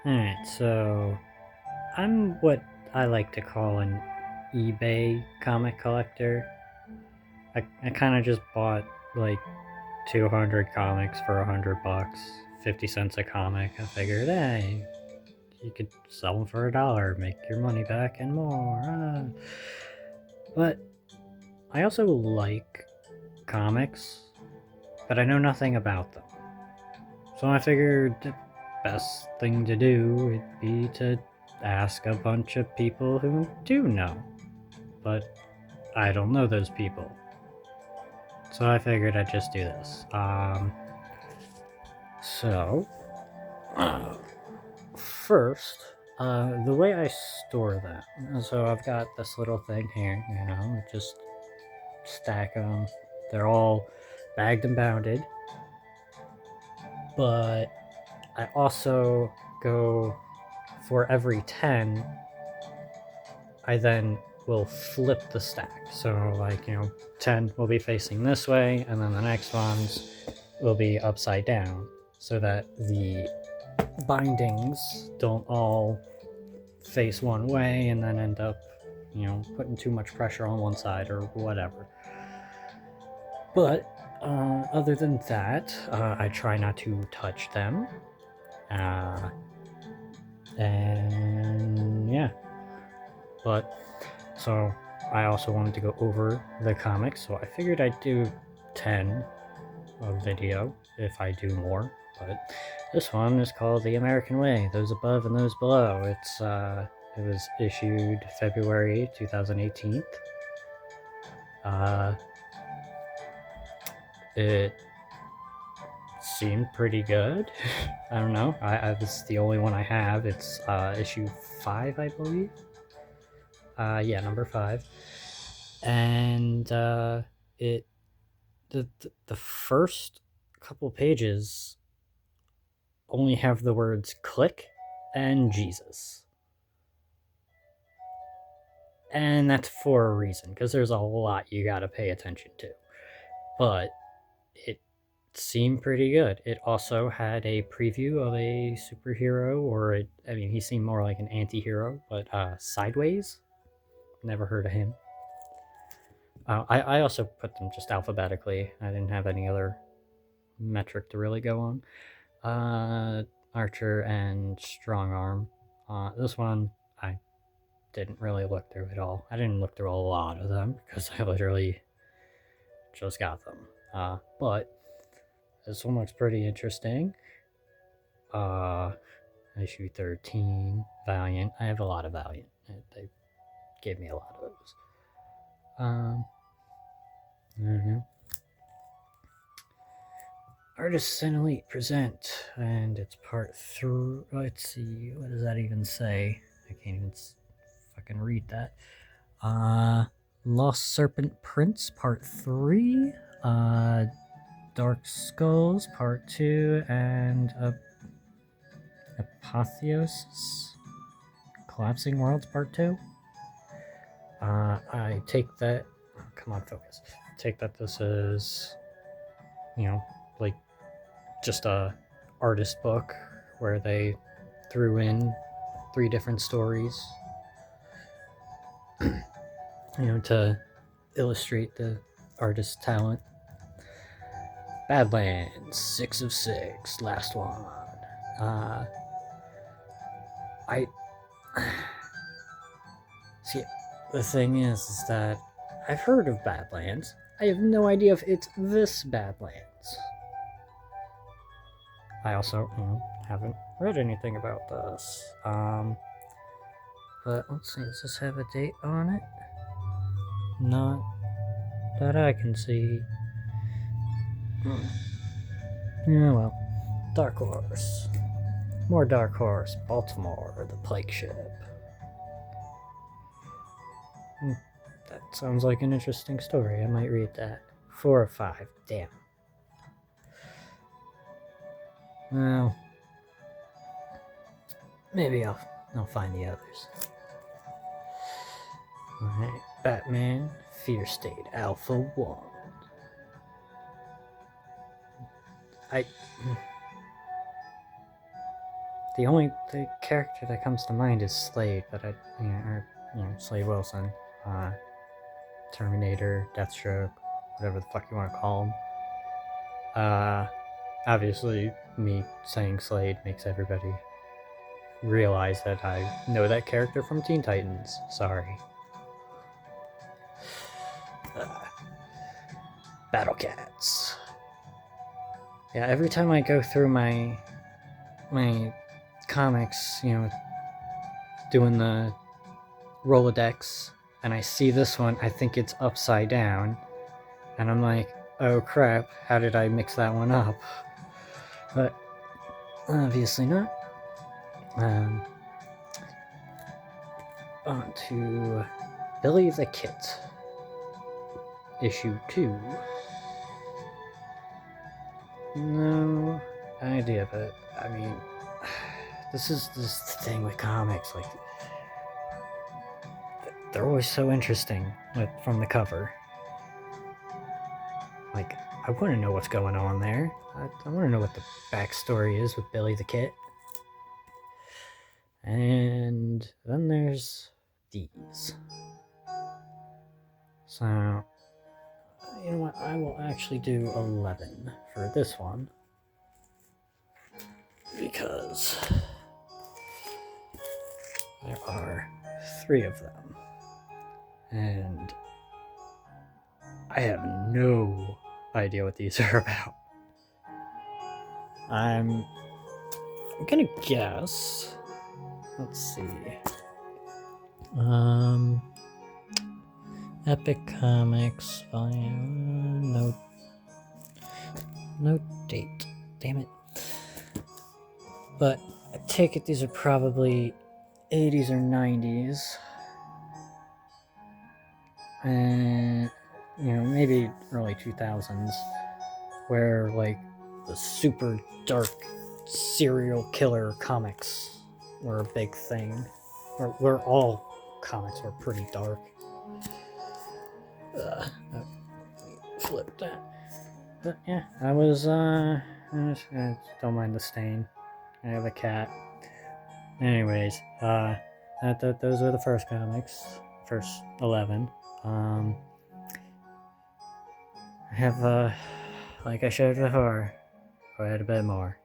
Alright, so I'm what I like to call an eBay comic collector. I kind of just bought like 200 comics for 100 bucks, 50 cents a comic. I figured, hey, you could sell them for $1, make your money back and more. But I also like comics, but I know nothing about them. So I figured the best thing to do would be to ask a bunch of people who do know. But I don't know those people. So I figured I'd just do this. So, uh, first, the way I store them. So I've got this little thing here, just stack them. They're all bagged and bounded. But I also go for every 10, I then will flip the stack. So, 10 will be facing this way, and then the next ones will be upside down so that the bindings don't all face one way and then end up, putting too much pressure on one side or whatever. But other than that, I try not to touch them. And yeah, but so I also wanted to go over the comics, so I figured I'd do 10 a video if I do more. But this one is called The American Way, Those Above and Those Below. It was issued February 2018. It seemed pretty good. I don't know. This is the only one I have. It's issue 5, I believe. Yeah, number 5. And it the first couple pages only have the words click and Jesus. And that's for a reason, because there's a lot you gotta pay attention to. But it seemed pretty good. It also had a preview of a superhero, he seemed more like an anti hero, but Sideways? Never heard of him. I also put them just alphabetically. I didn't have any other metric to really go on. Archer and Strong Arm. This one, I didn't really look through at all. I didn't look through a lot of them because I literally just got them. But this one looks pretty interesting. Issue 13, Valiant. I have a lot of Valiant. They gave me a lot of those. I don't know. Artists and Elite present, and it's part 3. Let's see, what does that even say? I can't even fucking read that. Lost Serpent Prince, part 3. Dark Skulls, part 2, and Apotheosis, Collapsing Worlds, part 2. I take that. Oh, come on, focus. Take that this is, like just a artist book where they threw in 3 different stories, to illustrate the artist's talent. Badlands, 6 of 6, last one. I see. The thing is that I've heard of Badlands. I have no idea if it's this Badlands. I also haven't read anything about this. But let's see, does this have a date on it? Not that I can see. Yeah, well. Dark Horse. More Dark Horse. Baltimore, the Plague Ship. That sounds like an interesting story. I might read that. 4 of 5. Damn. Well, maybe I'll find the others. Alright. Batman, Fear State, Alpha 1. the character that comes to mind is Slade, but Slade Wilson, Terminator, Deathstroke, whatever the fuck you want to call him. Obviously, me saying Slade makes everybody realize that I know that character from Teen Titans. Sorry. Battle Cats. Yeah, every time I go through my comics, doing the Rolodex, and I see this one, I think it's upside down, and I'm like, oh crap, how did I mix that one up? But obviously not. On to Billy the Kit, issue 2. No idea, but I mean, this is the thing with comics, like, they're always so interesting from the cover. Like, I want to know what's going on there. I want to know what the backstory is with Billy the Kit. And then there's these. So, you know what? I will actually do 11 for this one. Because there are 3 of them. And I have no idea what these are about. I'm gonna guess. Let's see. Epic Comics volume. No date. Damn it. But I take it these are probably 80s or 90s. And maybe early 2000s, where like the super dark serial killer comics were a big thing, or where all comics were pretty dark. Flip that. But yeah, I don't mind the stain. I have a cat. Anyways, those were the first comics, first 11. I have, like I showed before, quite a bit more.